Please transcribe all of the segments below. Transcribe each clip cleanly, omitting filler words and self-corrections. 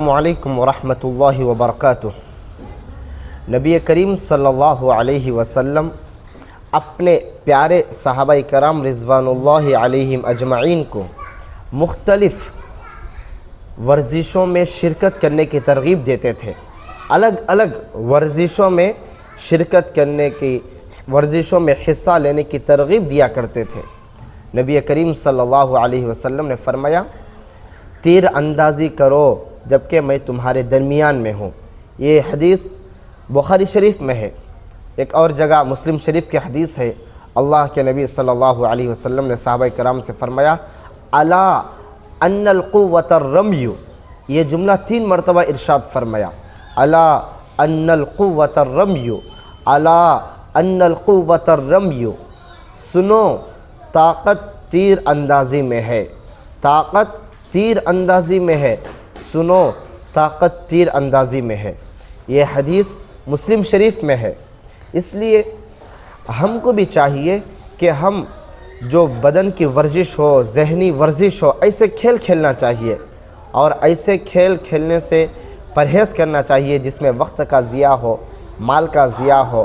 السلام علیکم ورحمۃ اللہ وبرکاتہ۔ نبی کریم صلی اللہ علیہ وسلم اپنے پیارے صحابہ کرام رضوان اللہ علیہم اجمعین کو مختلف ورزشوں میں شرکت کرنے کی ترغیب دیتے تھے۔ الگ الگ ورزشوں میں شرکت کرنے کی، ورزشوں میں حصہ لینے کی ترغیب دیا کرتے تھے۔ نبی کریم صلی اللہ علیہ وسلم نے فرمایا، تیر اندازی کرو جبکہ میں تمہارے درمیان میں ہوں۔ یہ حدیث بخاری شریف میں ہے۔ ایک اور جگہ مسلم شریف کی حدیث ہے، اللہ کے نبی صلی اللہ علیہ وسلم نے صحابہ کرام سے فرمایا، الا ان القوۃ الرمی، یہ جملہ 3 مرتبہ ارشاد فرمایا، الا ان القوۃ الرمی، الا ان القوۃ الرمی، سنو طاقت تیر اندازی میں ہے، طاقت تیر اندازی میں ہے، سنو طاقت تیر اندازی میں ہے۔ یہ حدیث مسلم شریف میں ہے۔ اس لیے ہم کو بھی چاہیے کہ ہم جو بدن کی ورزش ہو، ذہنی ورزش ہو، ایسے کھیل کھیلنا چاہیے، اور ایسے کھیل کھیلنے سے پرہیز کرنا چاہیے جس میں وقت کا ضیاع ہو، مال کا ضیاع ہو،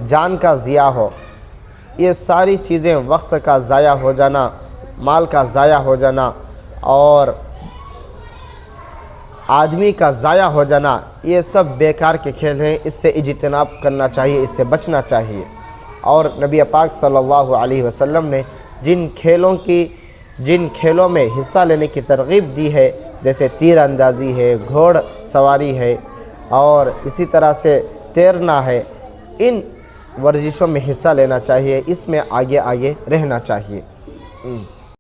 جان کا ضیاع ہو۔ یہ ساری چیزیں، وقت کا ضائع ہو جانا، مال کا ضائع ہو جانا اور آدمی کا ضائع ہو جانا، یہ سب بیکار کے کھیل ہیں۔ اس سے اجتناب کرنا چاہیے، اس سے بچنا چاہیے۔ اور نبی پاک صلی اللہ علیہ وسلم نے جن کھیلوں میں حصہ لینے کی ترغیب دی ہے، جیسے تیر اندازی ہے، گھوڑ سواری ہے، اور اسی طرح سے تیرنا ہے، ان ورزشوں میں حصہ لینا چاہیے، اس میں آگے رہنا چاہیے۔